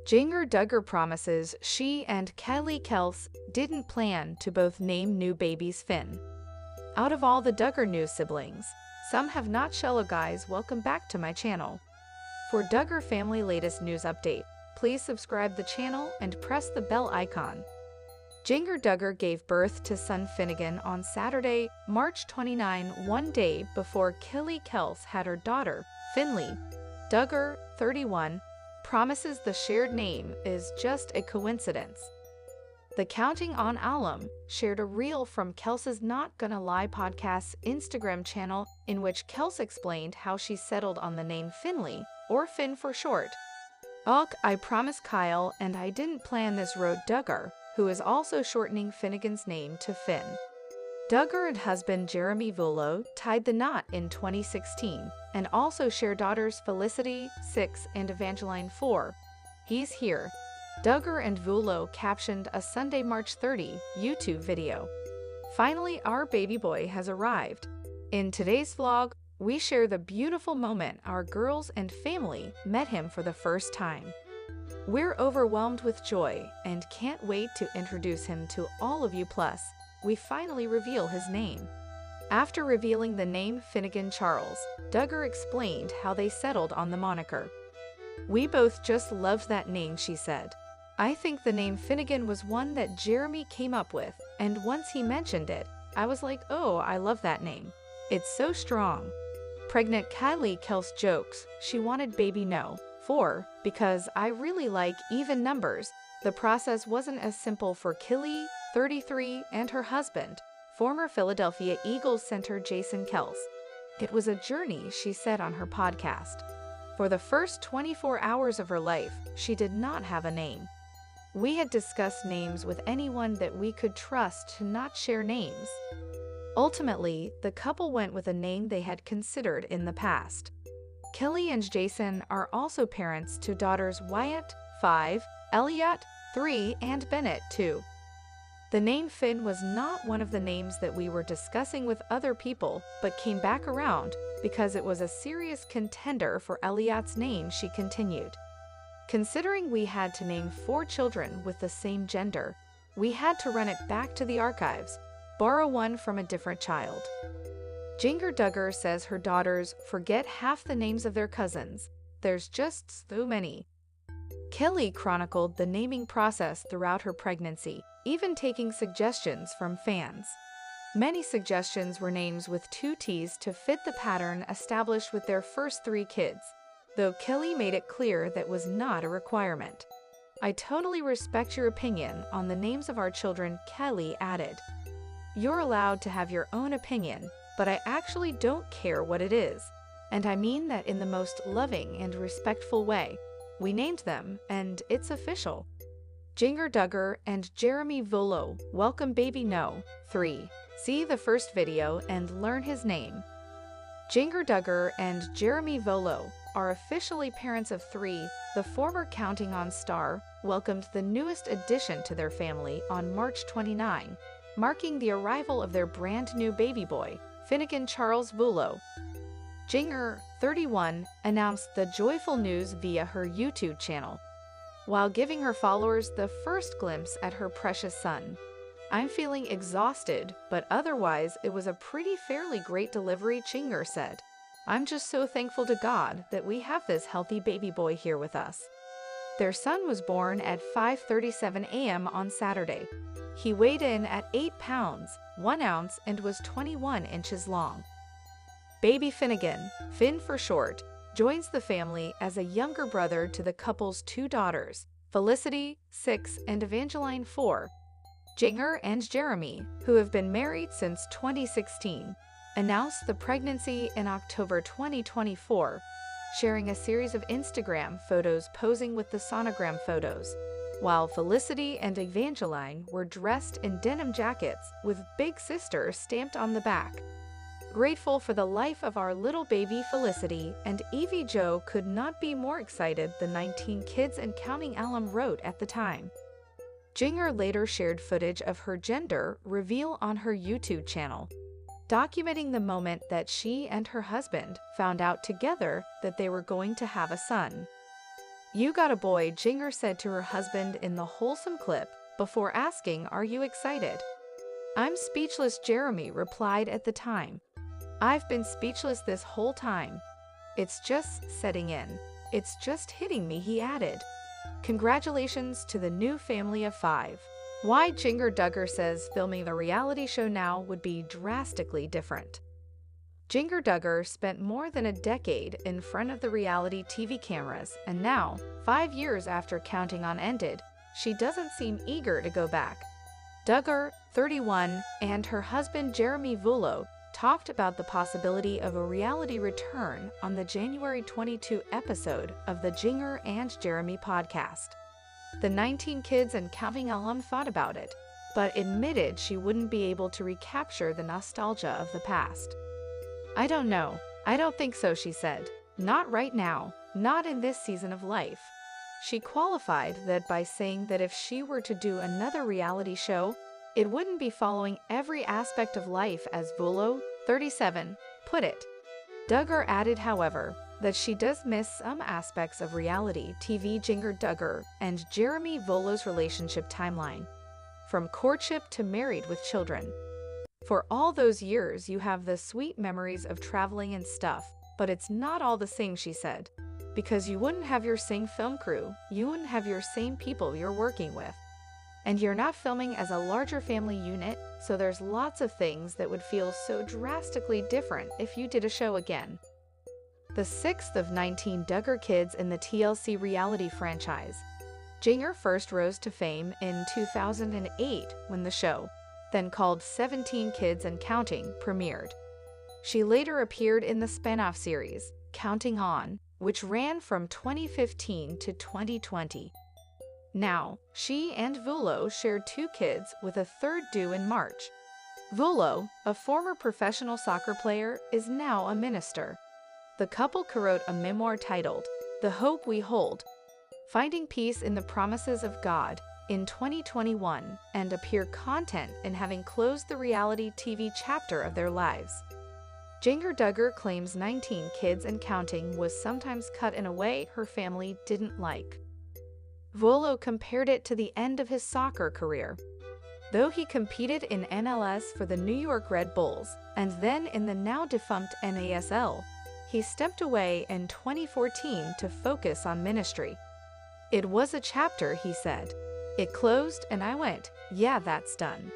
Jinger Duggar promises she and Kelce didn't plan to both name new babies Finn. Out of all the Duggar news siblings, some have not. Hello guys, welcome back to my channel. For Duggar family latest news update, please subscribe the channel and press the bell icon. Jinger Duggar gave birth to son Finnegan on Saturday, March 29, one day before Kelce had her daughter, Finley. Duggar, 31, promises the shared name is just a coincidence. The Counting on alum shared a reel from Kelce's Not Gonna Lie podcast's Instagram channel in which Kelce explained how she settled on the name Finley, or Finn for short. I promised Kyle and I didn't plan this, wrote Duggar, who is also shortening Finnegan's name to Finn. Duggar and husband Jeremy Vuolo tied the knot in 2016 and also share daughters Felicity, 6, and Evangeline, 4. He's here. Duggar and Vuolo captioned a Sunday, March 30 YouTube video. Finally, our baby boy has arrived. In today's vlog, we share the beautiful moment our girls and family met him for the first time. We're overwhelmed with joy and can't wait to introduce him to all of you. Plus, we finally reveal his name. After revealing the name Finnegan Charles, Duggar explained how they settled on the moniker. "We both just loved that name," she said. "I think the name Finnegan was one that Jeremy came up with, and once he mentioned it, I was like, oh, I love that name. It's so strong." Pregnant Kylie Kelce jokes she wanted baby No. 4 because I really like even numbers. The process wasn't as simple for Kylie, 33, and her husband, former Philadelphia Eagles center Jason Kelce. "It was a journey," she said on her podcast. For the first 24 hours of her life, she did not have a name. "We had discussed names with anyone that we could trust to not share names." Ultimately, the couple went with a name they had considered in the past. Kelly and Jason are also parents to daughters Wyatt, 5, Elliot, 3, and Bennett, 2. The name Finn was not one of the names that we were discussing with other people, but came back around because it was a serious contender for Elliot's name, she continued. "Considering we had to name 4 children with the same gender, we had to run it back to the archives, borrow one from a different child." Jinger Duggar says her daughters forget half the names of their cousins. There's just so many. Kelly chronicled the naming process throughout her pregnancy, even taking suggestions from fans. Many suggestions were names with 2 T's to fit the pattern established with their first 3 kids, though Kelly made it clear that was not a requirement. "I totally respect your opinion on the names of our children," Kelly added. "You're allowed to have your own opinion, but I actually don't care what it is. And I mean that in the most loving and respectful way. We named them, and it's official." Jinger Duggar and Jeremy Vuolo welcome baby No. 3. See the first video and learn his name. Jinger Duggar and Jeremy Vuolo are officially parents of 3. The former Counting On star welcomed the newest addition to their family on March 29, marking the arrival of their brand new baby boy, Finnegan Charles Vuolo. Jinger, 31, announced the joyful news via her YouTube channel, while giving her followers the first glimpse at her precious son. "I'm feeling exhausted, but otherwise it was a fairly great delivery," Jinger said. "I'm just so thankful to God that we have this healthy baby boy here with us." Their son was born at 5:37 a.m. on Saturday. He weighed in at 8 pounds, 1 ounce, and was 21 inches long. Baby Finnegan, Finn for short, joins the family as a younger brother to the couple's 2 daughters, Felicity, 6, and Evangeline, 4. Jinger and Jeremy, who have been married since 2016, announced the pregnancy in October 2024, sharing a series of Instagram photos posing with the sonogram photos, while Felicity and Evangeline were dressed in denim jackets with Big Sister stamped on the back. "Grateful for the life of our little baby Felicity, and Evie Jo could not be more excited," the 19 kids and counting alum wrote at the time. Jinger later shared footage of her gender reveal on her YouTube channel, documenting the moment that she and her husband found out together that they were going to have a son. "You got a boy," Jinger said to her husband in the wholesome clip, before asking, "Are you excited?" "I'm speechless," Jeremy replied at the time. "I've been speechless this whole time. It's just setting in. It's just hitting me," he added. Congratulations to the new family of 5. Why Jinger Duggar says filming the reality show now would be drastically different. Jinger Duggar spent more than a decade in front of the reality TV cameras, and now, 5 years after Counting On ended, she doesn't seem eager to go back. Duggar, 31, and her husband Jeremy Vuolo talked about the possibility of a reality return on the January 22 episode of the Jinger and Jeremy podcast. The 19 Kids and Counting alum thought about it, but admitted she wouldn't be able to recapture the nostalgia of the past. "I don't know. I don't think so," she said. "Not right now. Not in this season of life." She qualified that by saying that if she were to do another reality show, it wouldn't be following every aspect of life, as Vuolo, 37, put it. Duggar added, however, that she does miss some aspects of reality TV. Jinger Duggar and Jeremy Vuolo's relationship timeline, from courtship to married with children. "For all those years you have the sweet memories of traveling and stuff, but it's not all the same," she said, "because you wouldn't have your same film crew, you wouldn't have your same people you're working with. And you're not filming as a larger family unit, so there's lots of things that would feel so drastically different if you did a show again." The 6th of 19 Duggar kids in the TLC reality franchise. Jinger first rose to fame in 2008 when the show, then called 17 Kids and Counting, premiered. She later appeared in the spin-off series, Counting On, which ran from 2015 to 2020. Now, she and Vuolo shared 2 kids, with a third due in March. Vuolo, a former professional soccer player, is now a minister. The couple co-wrote a memoir titled, "The Hope We Hold: Finding Peace in the Promises of God," in 2021, and appear content in having closed the reality TV chapter of their lives. Jinger Duggar claims 19 Kids and Counting was sometimes cut in a way her family didn't like. Vuolo compared it to the end of his soccer career. Though he competed in NLS for the New York Red Bulls, and then in the now-defunct NASL, he stepped away in 2014 to focus on ministry. "It was a chapter," he said. "It closed and I went, yeah, that's done.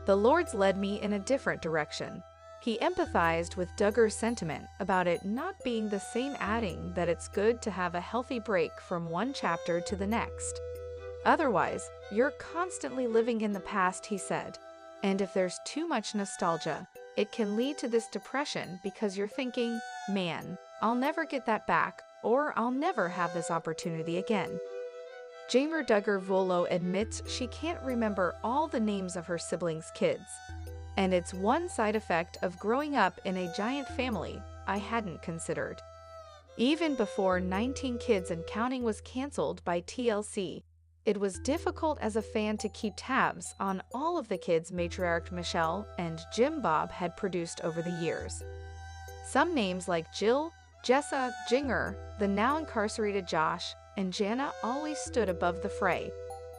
The Lord's led me in a different direction." He empathized with Duggar's sentiment about it not being the same, adding that it's good to have a healthy break from one chapter to the next. "Otherwise, you're constantly living in the past," he said. "And if there's too much nostalgia, it can lead to this depression because you're thinking, man, I'll never get that back, or I'll never have this opportunity again." Jinger Duggar Vuolo admits she can't remember all the names of her siblings' kids. "And it's one side effect of growing up in a giant family I hadn't considered." Even before 19 Kids and Counting was canceled by TLC, it was difficult as a fan to keep tabs on all of the kids matriarch Michelle and Jim Bob had produced over the years. Some names like Jill, Jessa, Jinger, the now incarcerated Josh, and Jana always stood above the fray,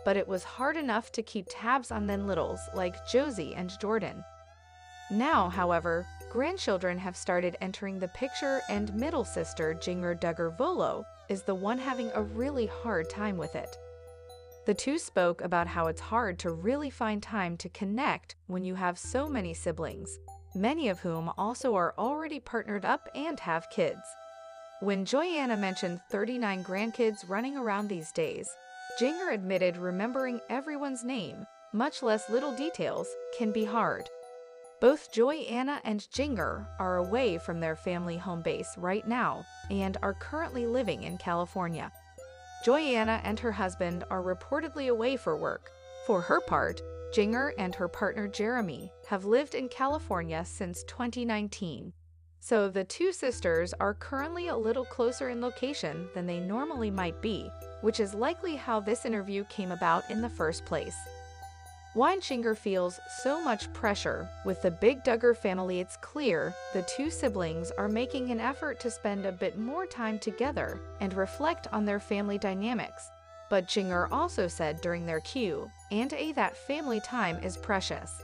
but it was hard enough to keep tabs on then littles like Josie and Jordan. Now, however, grandchildren have started entering the picture, and middle sister Jinger Duggar Vuolo is the one having a really hard time with it. The two spoke about how it's hard to really find time to connect when you have so many siblings, many of whom also are already partnered up and have kids. When Joyanna mentioned 39 grandkids running around these days, Jinger admitted remembering everyone's name, much less little details, can be hard. Both Joyanna and Jinger are away from their family home base right now and are currently living in California. Joyanna and her husband are reportedly away for work. For her part, Jinger and her partner Jeremy have lived in California since 2019. So the two sisters are currently a little closer in location than they normally might be, which is likely how this interview came about in the first place. Jinger feels so much pressure. With the big Duggar family, it's clear the two siblings are making an effort to spend a bit more time together and reflect on their family dynamics. But Jinger also said during their Q&A that family time is precious.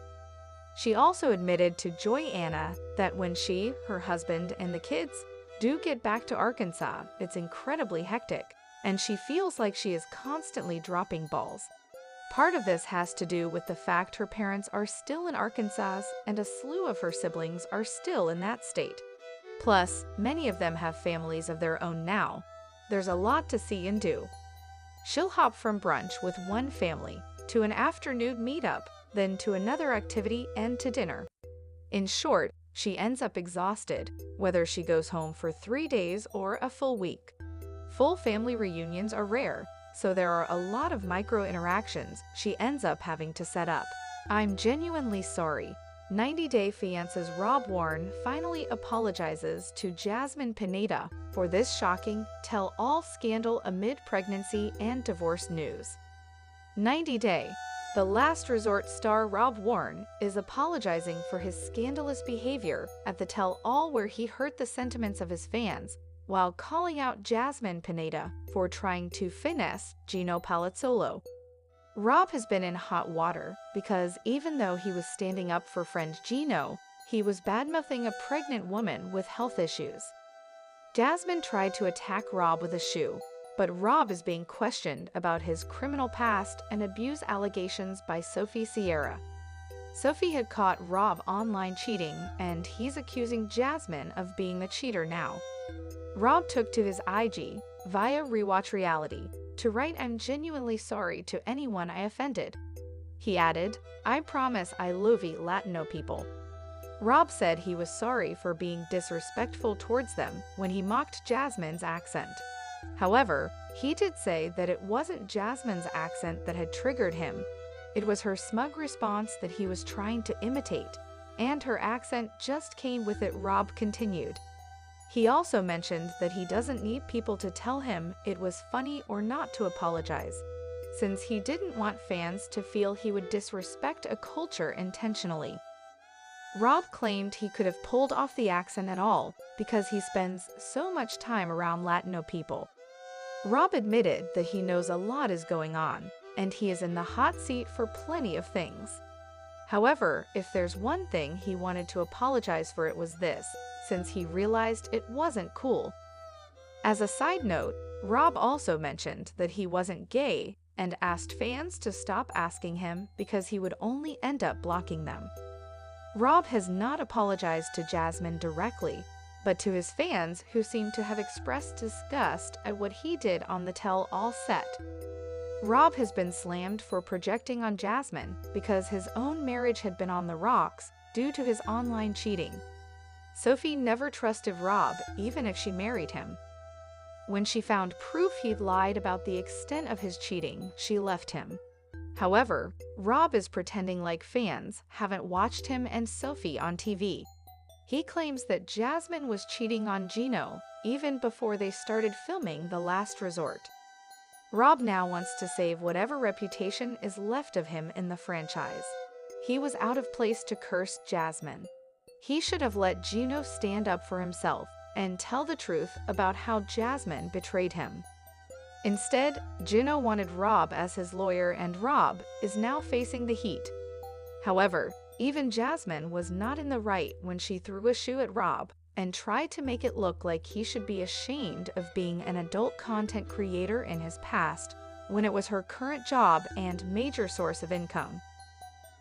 She also admitted to Joy-Anna that when she, her husband, and the kids do get back to Arkansas, it's incredibly hectic, and she feels like she is constantly dropping balls. Part of this has to do with the fact her parents are still in Arkansas and a slew of her siblings are still in that state. Plus, many of them have families of their own now. There's a lot to see and do. She'll hop from brunch with one family to an afternoon meetup, then to another activity and to dinner. In short, she ends up exhausted, whether she goes home for 3 days or a full week. Full family reunions are rare, so there are a lot of micro-interactions she ends up having to set up. I'm genuinely sorry. 90-Day Fiance's Rob Warren finally apologizes to Jasmine Pineda for this shocking tell-all scandal amid pregnancy and divorce news. 90-Day. The Last Resort star Rob Warren is apologizing for his scandalous behavior at the tell-all where he hurt the sentiments of his fans, while calling out Jasmine Pineda for trying to finesse Gino Palazzolo. Rob has been in hot water because even though he was standing up for friend Gino, he was badmouthing a pregnant woman with health issues. Jasmine tried to attack Rob with a shoe, but Rob is being questioned about his criminal past and abuse allegations by Sophie Sierra. Sophie had caught Rob online cheating, and he's accusing Jasmine of being the cheater now. Rob took to his IG, via Rewatch Reality, to write, "I'm genuinely sorry to anyone I offended." He added, "I promise I love you Latino people." Rob said he was sorry for being disrespectful towards them when he mocked Jasmine's accent. However, he did say that it wasn't Jasmine's accent that had triggered him. It was her smug response that he was trying to imitate, and her accent just came with it. Rob continued. He also mentioned that he doesn't need people to tell him it was funny or not to apologize, since he didn't want fans to feel he would disrespect a culture intentionally. Rob claimed he could have pulled off the accent at all because he spends so much time around Latino people. Rob admitted that he knows a lot is going on, and he is in the hot seat for plenty of things. However, if there's one thing he wanted to apologize for, it was this, since he realized it wasn't cool. As a side note, Rob also mentioned that he wasn't gay and asked fans to stop asking him because he would only end up blocking them. Rob has not apologized to Jasmine directly, but to his fans who seem to have expressed disgust at what he did on the tell-all set. Rob has been slammed for projecting on Jasmine because his own marriage had been on the rocks due to his online cheating. Sophie never trusted Rob, even if she married him. When she found proof he'd lied about the extent of his cheating, she left him. However, Rob is pretending like fans haven't watched him and Sophie on TV. He claims that Jasmine was cheating on Gino even before they started filming The Last Resort. Rob now wants to save whatever reputation is left of him in the franchise. He was out of place to curse Jasmine. He should have let Gino stand up for himself and tell the truth about how Jasmine betrayed him. Instead, Gino wanted Rob as his lawyer, and Rob is now facing the heat. However, even Jasmine was not in the right when she threw a shoe at Rob and tried to make it look like he should be ashamed of being an adult content creator in his past, when it was her current job and major source of income.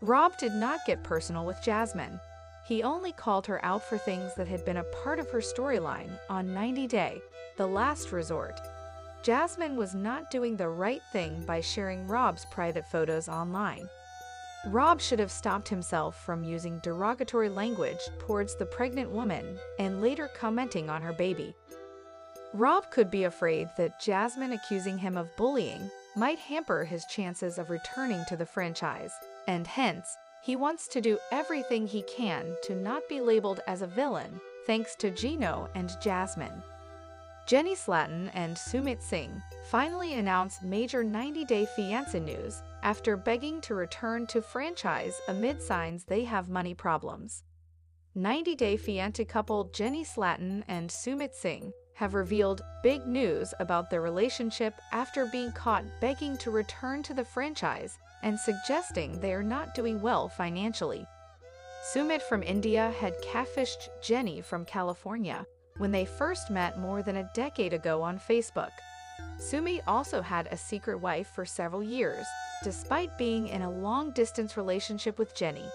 Rob did not get personal with Jasmine. He only called her out for things that had been a part of her storyline on 90-Day, The Last Resort. Jasmine was not doing the right thing by sharing Rob's private photos online. Rob should have stopped himself from using derogatory language towards the pregnant woman and later commenting on her baby. Rob could be afraid that Jasmine accusing him of bullying might hamper his chances of returning to the franchise, and hence, he wants to do everything he can to not be labeled as a villain, thanks to Gino and Jasmine. Jenny Slatin and Sumit Singh finally announced major 90-day fiancé news after begging to return to franchise amid signs they have money problems. 90-day fiancé couple Jenny Slatin and Sumit Singh have revealed big news about their relationship after being caught begging to return to the franchise and suggesting they are not doing well financially. Sumit from India had catfished Jenny from California when they first met more than a decade ago on Facebook. Sumit also had a secret wife for several years, despite being in a long-distance relationship with Jenny.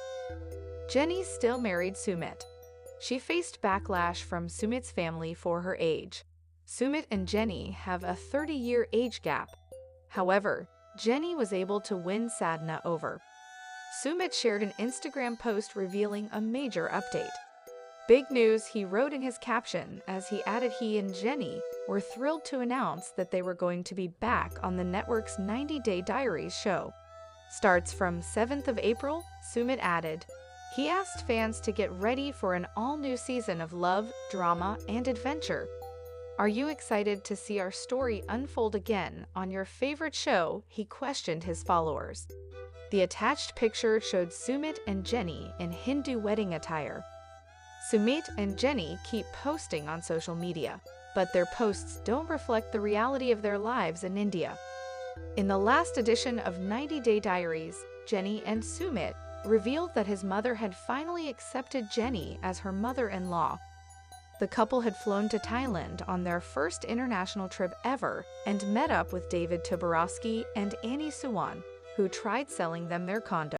Jenny still married Sumit. She faced backlash from Sumit's family for her age. Sumit and Jenny have a 30-year age gap. However, Jenny was able to win Sadhna over. Sumit shared an Instagram post revealing a major update. Big news, he wrote in his caption, as he added he and Jenny were thrilled to announce that they were going to be back on the network's 90-Day Diaries show. Starts from 7th of April, Sumit added. He asked fans to get ready for an all-new season of love, drama, and adventure. Are you excited to see our story unfold again on your favorite show? He questioned his followers. The attached picture showed Sumit and Jenny in Hindu wedding attire. Sumit and Jenny keep posting on social media, but their posts don't reflect the reality of their lives in India. In the last edition of 90-Day Diaries, Jenny and Sumit revealed that his mother had finally accepted Jenny as her mother-in-law. The couple had flown to Thailand on their first international trip ever and met up with David Toborowski and Annie Suwan, who tried selling them their condo.